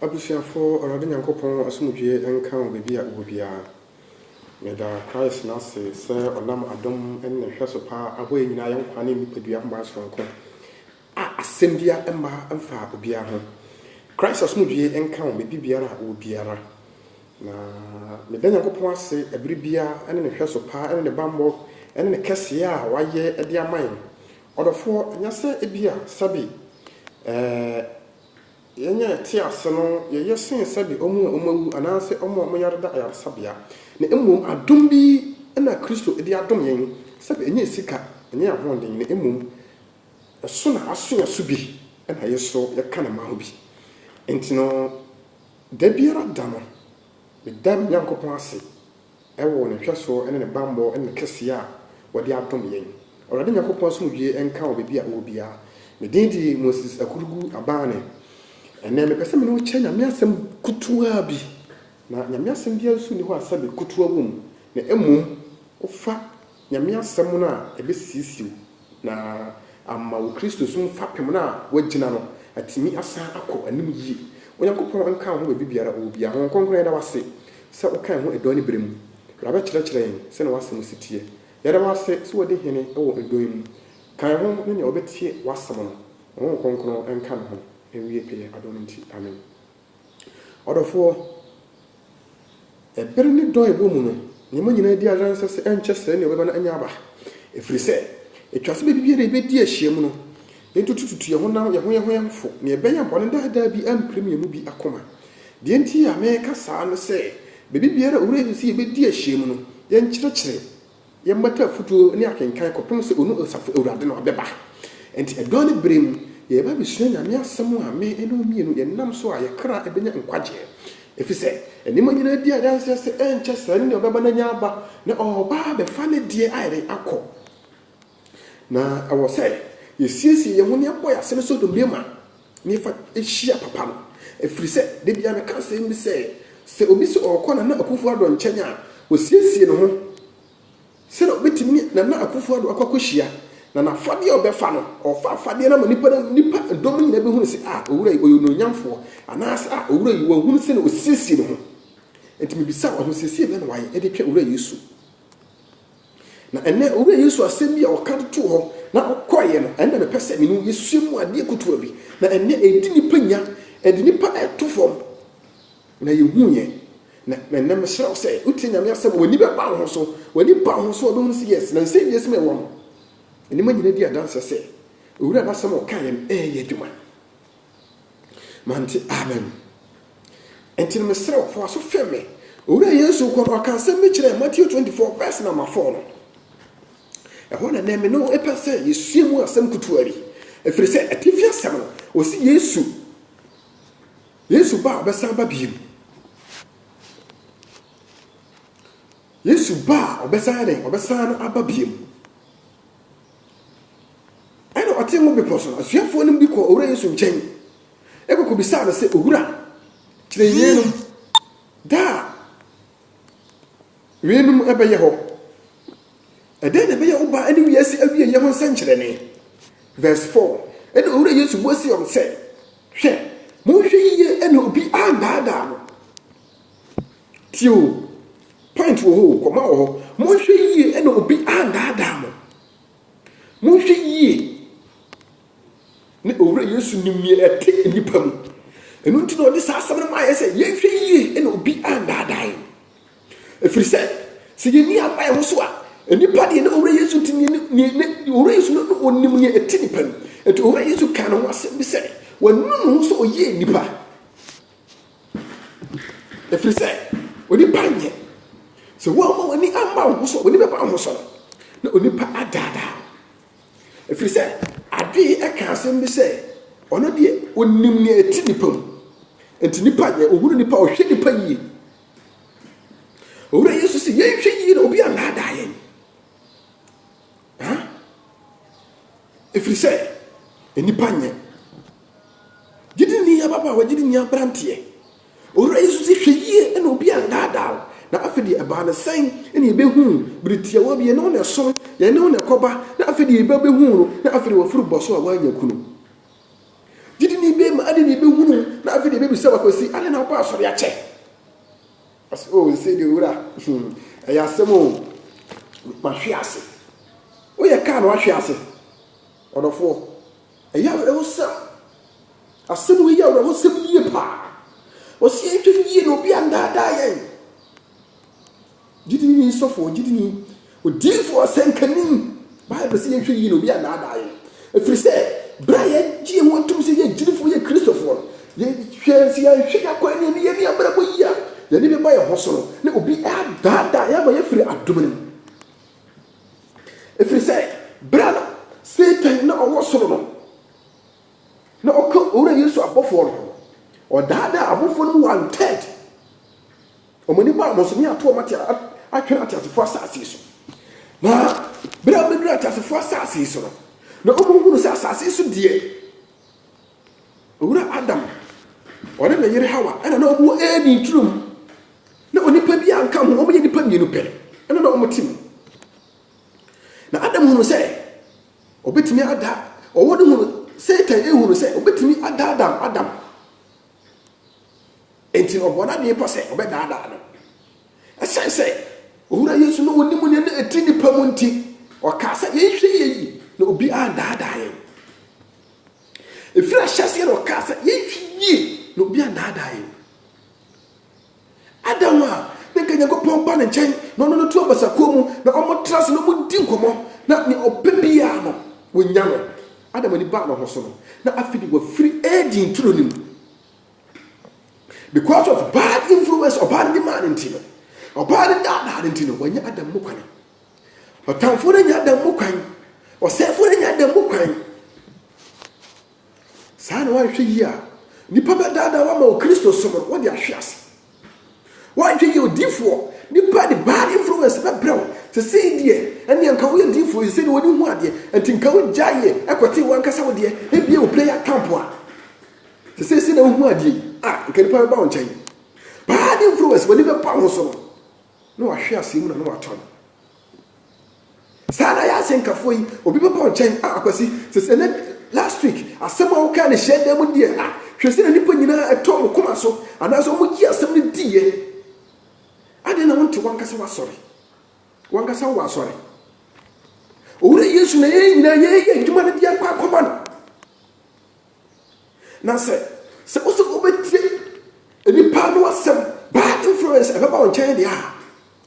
Abusuafo Awurade Nyankopɔn asomdwie nka wo baabi a wo biara. Meda Christ na se sɛ ɔnam adom ne hwɛ so paa abɔ yɛ nyinaa yɛn kwane nipadua ho asonko a asɛm bia mfa obiara ho. Christ asomdwie nka wo baabi biara a wo biara. Na meda Nyankopɔn ase abiri bia ne ne hwɛ so paa ne ne bambɔ ne ne kɛseɛ a wayɛ de aman. Ɔdɔfoɔ nya sɛ ebia sabi yɛnyɛ te ase no yɛyɛ sen sabi ɔmu anaasɛ ɔmo yareda ayaresabea na mmom adom bi na Kristo de adom yɛn sabi ɛnyɛ sika ɛnyɛ ahoɔden na mmom ɛso na aso yɛso bi na yɛso yɛka na ma ho bi enti no da biara da no meda Nyankopɔn ase ɛwɔ ne hwɛ so ne bambɔ ne kɛseɛ a wɔde adom yɛn. Ɔrade Nyankopɔn asomdwie nka wo baabi a wo biara. Medin di Moses Akurugu Abane. Ene me pese me no kye nyame asem kutuwa bi. Na nyame asem bia so ni ho asabe kutuwa wom. Na emom ofa nyame asem no a ebesisiw na amma wo Kristo sum fapem na wagina no atimi asa akọ anim yi. Onyankopɔn nka ho baabi biara wo bia ho konkron da wase sɛ wokan ho edɔ ne brem. Rabe kyerɛkyerɛ yin sɛ na wasem sitie. Yɛda wase sɛ wode hene ɛwɔ edɔ mu. Kan ho ne ne obetie wasem no. Ho konkron nka no ho. Ewie peye adonti amen. Odofo ebere ni do ebo mu no nyema nyina di ajanse se enche se ne obeba na anya aba efiri se etwase be bibie na ebe di ahia mu no entutututu ye honam ye ho ne ebenya bone da bi amprim ye mu bi akoma de enti ya me kasa no se be bibie na owure si ebe di ahia mu no ye nkyerɛkyerɛ ye mmata futuo ne akenkan kopem se onu osafo ewurade na obeba enti edɔ ne brem ye ba bi sua nyame asɛm a me eno mienu ye nam so a ye kra ebenya nkwaje efise enima nyina di adanse se enche sane ne obeba na nya aba ne oba be fa ne die ayre akọ na awo se ye siesie ye ho ne boy asem so domrema ne fa ehia papa no efise de bia me ka se mi se obi se okọ na akufu ado nkyenya a o siesie ne ho se na obetimi na akufu ado akwakohia na fade obefa no ofa fade na nipa dom nyina be hunu se owura oyo no nyamfo anaas owura yi wo hunu se na osisi ne ho enti me bisa wo sisi be na waye e de twa owura Yesu na enne owura Yesu asem bi a oka to ho na okoye no enne me pese me no Yesu mu ade kutu bi na enne edi nipa nya edi nipa eto fom na ye huye na enne me sere se utinya me asem wani be ba ho so wani ba ho so obe hunu se yes na se Yesu me wo enima nyina di adanse se owura na asem oka ye ye dwuma manti amen enti me sere fo aso feme owura Yesu ko no aka asem me kire Matthew 24 verse number 4 no ehona na me no epese Yesu mu asem kutuari efiri se atifi asem no osi Yesu ba obesa ba biem Yesu ba obesa no aba biem ate mo be poso asuafo nim bi ko owura Yesu nkyɛn ebe ko bisa na se owura kire yenum da wenum ebe ye ho ede na be ye oba ani wiase awie ye ho nsankyere ne verse 4 ede owura Yesu bosi on se hwɛ mo hwɛ yiye ene obi andada no tio point wo ho koma wo ho mo hwɛ yiye ene obi andada mo hwɛ yiye ne owura Yesu nimie ete nipa mu enu nti no de sa asem no ma yese ye hwe yie ene obi andadai efiri se ye ni aba ye ho so a nipa de ne owura Yesu tini ne owura Yesu no onim ne ete nipa mu eto owura Yesu kan ho asem bi se wanu no so oye nipa efiri se oni panye se wo ma wani amba ho so woni be ba ho so na onipa adada efiri se ade eka asem bi se ono de onim ne eti nipa mu enti nipa ye ohuru nipa ohwe nipa yi owura Yesu se ye hwe yi na obi anada ye efiri se enipa nye gidi ni ya baba wa gidi ni abrante owura Yesu se hwe yi na obi anada na afedi eba na sen ene ebehu britia wa bi no na so ye ne na koba na afedi ebehu no na afedi wa furu boso a wa nya kunu gidi ni be ma ade ni ebehu no na afedi ebe bi se wakosi ale na oba asori a che as o se de wura ya asemo ma hwe ase o ye ka na wa hwe ase odofo eya e wo sam asemo ye ya wo sam ye pa o se entwe ye no bi anda da yen gidi ni sofo gidi ni o difo senkanim Bible se entwe ye no bi anda da yen efiri se bra ye gie ho tum se ye gidifo ye Christopher ye hwe se ya hwe akwa ni ye abra bo yia ye ni be ba ye hoso ne obi ada ya ba ye firi adomnim efiri se bra no Satan na owo soro no na oko ora Yesu abofo no o dada abofo no 1/3 omoni ba mo so ni ato mate atwe atafo asase so na bra medra atafo asase so no na omuhunu sa asase so die ora Adam ore na yire Hawa ana na obu edi trum na onipa bi anka ho omo ye nipa mienu pe ana na omo tim na Adam hunu se obetimi ada owo de hunu Satan ehunu se obetimi ada Adam enti obona de pose obeda ada no esen se owura Yesu no woni mu ne eti nipa mu nti okasa ye hwe ye na obi ada ye efira hyase no okasa ye hwe na obi ada ye Adam a ne kanya go pompa ne nchen no tu abasako mu na omotra se no mu di nkomo na ne obebia no wonya no Adam ni ba no ho so no na afidi wa free aging through him because of bad influence or bad demand intino or bad dad intino when you Adam mukwane or time for any Adam mukwane or say for any Adam mukwane sana wa hwe ya nipa ba dada wa ma Kristo so what they are shares why do you differ nipa the bad influence ba bro to say die and yan ka we differ you say woni hu ade and tinka wo jaye akwati wan kasa wo de e bia wo player camp a to say na hu ade nka nipa ba won chen bad influence woni be pa ho so no wa hwe asem na no wa ton sana ya senka foi obi be pa won chen akwasi say last week asem wo ka ne share dem die hwe se na nipa nyina eto koma so ana so mo gi asem ne die ade na wonte wankasa wasori wankasa wasori owura Yesu na ye nyina ye djuma na dia kwa koma no na se oso obetie eni pa no asem bad influence e baba on chen dia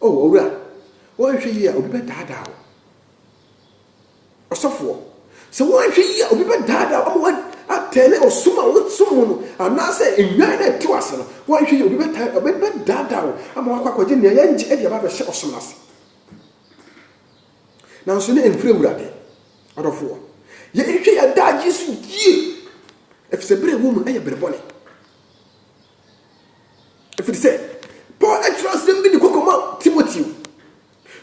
owura wo hwe yi a obi be dada osofo se wo hwe yi a obi be dada o mo atene osuma wo sumu no ana se enwan na ti wase no wo hwe yi obi be dada o ama akwakoje ne ya nje e dia ba be hye osuma ase na so ne enfre wurade adofo ye hwe ya da Yesu yi efse bre wo mu eye bre bone efse se Paul extras dem bi ni kokoma Timothy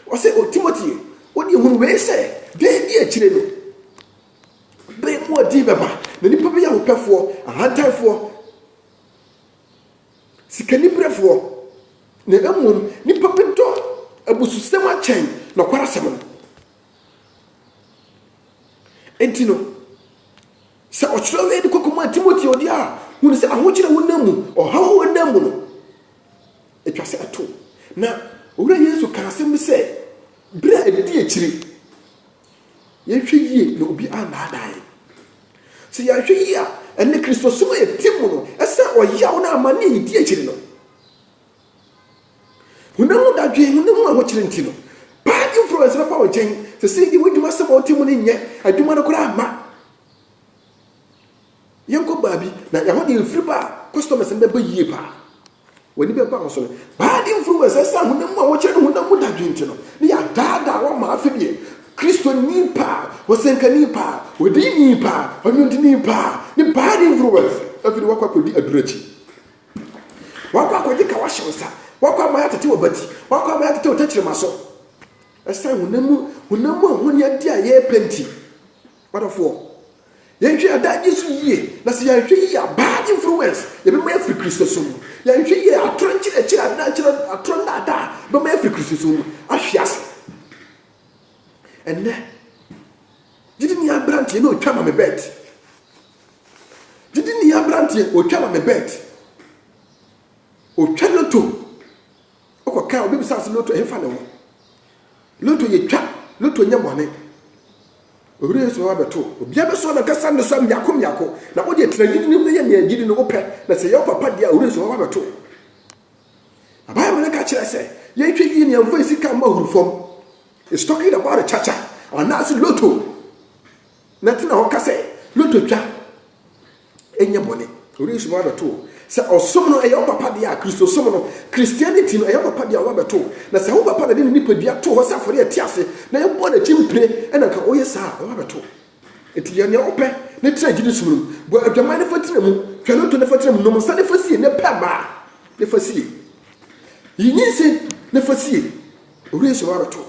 o se o Timothy o di hunu we se de bi a kire no bre mu odi beba na nipa bi ya hopefo ahantafo sikani brefo na emum nipa bi do abususem a chen na kwarasem no entino sa ochiro we di kokoma Timothy odi a hunu se ahochire wonamu o hawo wonamu no etwase ato na owura Yesu ka asem se bra edi akire ye hwe yie na obi anaadae se ya hwe yie a ene Kristo so ye timu no esa oyawo na amane edi akire no hunamu dadwe hunamu ahochire ntino bad influence na pa wo chen se se di woduma se bo timu ne nye aduma no kura ama yanko babi na ya ho de free ba customers mbe ba yie pa wani be ba so bad influence esa hunamu ahochire hunamu dadwe ntino ne ya dada wa ma afebie Kristo ni pa wosenka ni pa wodi ni pa onyondi ni pa ni bad influence afiri wakwa kodi adurachi wakwa kodi ka washonsa wakwa ma yatete wabati wakwa ma yatete otachire maso esa hunamu ahoni ade a ye penti wadofo ye hwe ada Yesu yie na se ye hwe yie bad influence ye be ma afiri Kristo so ye hwe yie atronchire chira na chira atronda da be ma afiri Kristo so ahwiase enne didn't ya brantie no twa ma me bet didn't ya brantie o twa ma me bet otwa loto okoka obi bisa loto e fa ne ho loto ye twa loto nya bone owura Yesu wa beto obi abeso na kasa ne so myako na wo de tragidi ni ye ne agidi no ope na se ye papa dia owura Yesu wa beto abaya me ka kire se ye twa yi ne amfa isika ma hurufom is talking about a chacha and that's loto nothing ho ka se loto twa enya bone owura Yesu wa beto se osom no eyo papa dia Kristo som no Christianity no eyo papa dia wa beto na se wo papa de nipa dia to ho se afore etiase na ye bo na chimpre ena ka oye sa wa beto etiye ne ope ne tra gidi sumuru bo adwaman ne fatira mu twano to ne fatira mu no sa ne fasie ne peba ne fasie yinyi se ne fasie owura Yesu wa beto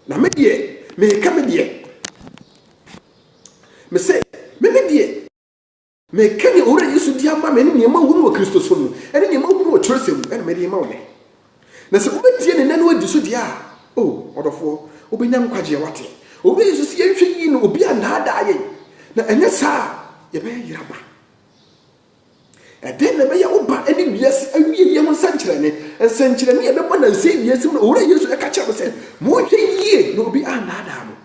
na me die me ka me die me se me die me kani owura Yesu di ama me ne ma hunu wo Kristo so no ene ne ma hunu wo Tresem ene me di ma wo ne na se obetie ne nanu adi so dia odofo obenya nkwaje wate owura Yesu si yehwe yi no obi anada aye na enye sa ye be yiraba eden na be ya oba ene wiase awie ye ho sankyere ne ensankyere ne ye be bona nse wiase no owura Yesu e ka kya se mo hwe yie no obi anada mo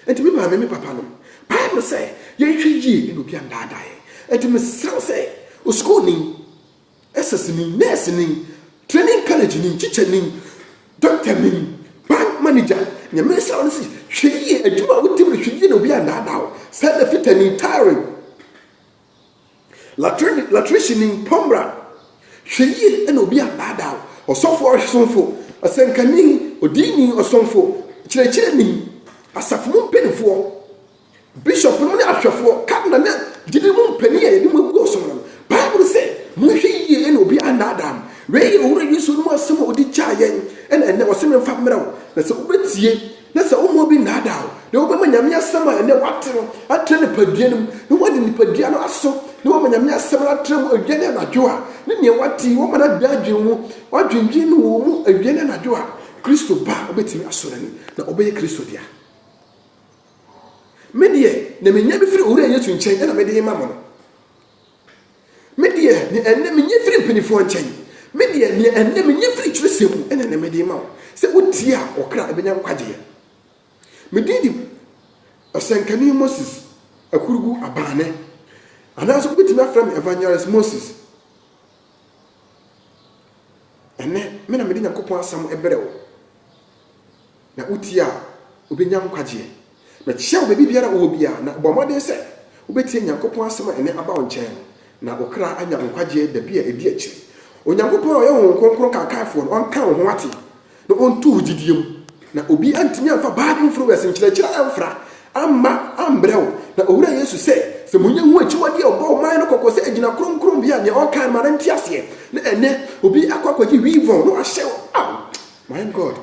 enti me ba me papa no Bible say ye hwe no bi andada e enti me say o school ni SS ni nurse ni training college ni teacher ni doctor ni bank manager nye me say on si hwe adwuma wotim hwe no bi andada o say the fit ni tiring latrician ni pombra hwe no bi andada o osofo osofo asenkani odini osofo kirekire ni asafo mpenifo Bishop no na ahwefo ka na didi mu mpani ya yedi mu gu osomno Bible say mu hwe yie ene obi anadam we owura Yesu no asem odi chayen ene osem mfa mrawo na se obetie na se omo bi nadaw na obema nyame asem ene watero atre ne paduanum na wodi ne padua no aso na wo nyame asem atre mu adwane na dwoa ne wati wo mana dadwen mu wadwendwen no wo mu adwane na dwoa Kristo ba obetimi asorani na obeye Kristo dia medie na menya bi firi owura Yesu nchen na medie mamo no medie ne enne menya firi mpinifo nchen medie ne enne menya firi Tresem ene na medie mawo se wotia okra ebenya nkwaje medidi asankani Moses akurugu abane anaso betimi afram evangelist Moses ene me na medenya kopon asam eberewo na wotia obenya nkwaje na chiawo bebi biara wo bia na bomode se obetie Nyankopon asema ene aba onchen na okra anya nkwaje da bia edi achi Onyankopon oye won konkron kakafo no onka ho ate na ontu gidiem na obi antimi amfa bad influence nkyerɛkyerɛ amfra amma ambrew na owura Yesu se munye hu achiwade obo man no kokose agina kronkron bia ne onka ma nti ase na ene obi akwakwaji weavon no ahyew my God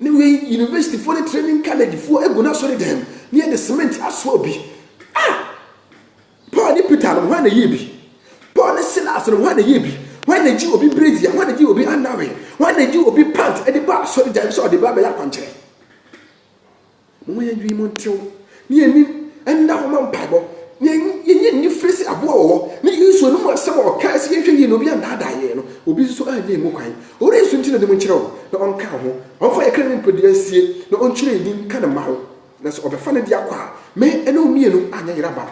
Niwe university for the training college for eguna sorry them near the cement aswobi Paul ni Peter no wan ye bi Paul ni Silas no wan ye bi wan na ji obi brazier wan na ji obi anawe wan na ji obi pant e de ba sorry them so de ba be ya kwankyere mo ye dwi mo ntew ni ani enda ho man paibo ni frisi abo wo ni Yesu no mo asem o ka se yehwe yi no bi andada ye no obi so anye mu kwan ore Yesu ntine de mo nkyere wo na onka ho onfa ye kran mpodi asie na onkyere din ka na ma ho na so obefa ne dia kwa me ene omienu anya yeraba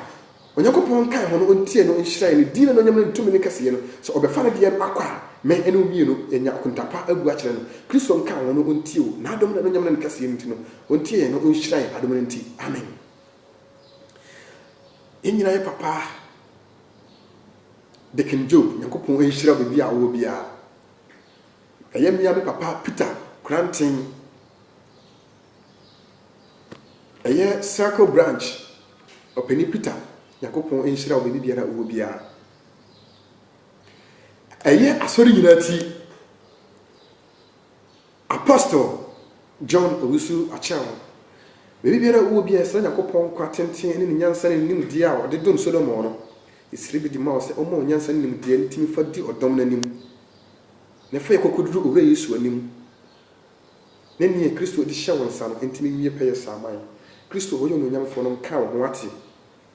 Onyankopon kan ho no ontie no nhyira ne din no nyam ne ntumi ne kase ye no so obefa ne dia akwa me ene omienu enya kontapa agu akere no Kristo kan ho no ontie o na adom ne nyam ne kase ye ntino ontie no onhyira adom ne nti amen Enyina ye papa de King Job Nyankopon enhyira bia wo bia Ayemia me papa Peter Granting Eye Circle Branch Openi Peter Nyankopon enhyira wo bia wo bia Eye asori nyinati Apostle John Owusu Achew Baby biara wo bia sra Nyankopon kwa tenten ne nyansa ne nimdi a ode dom Solomon no isiri bi di ma se omo nyansa ne nimdi ntimi fa di odom nanim ne fa yekokoduru owura Yesu anim ne ne Kristo di hye wonsa no ntimi wie peye saman Kristo oyo no nyamfo no ka wo ate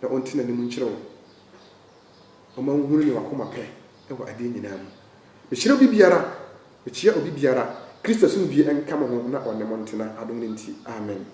na onti nanim nkyere wo ɔma nhunu ne wakoma pɛ ɛwɔ adeɛ nyinaa mu mehyira obi biara mekyia obi biara Kristo so bi enka mo ho na ɔne mo ntena adom ne nti amen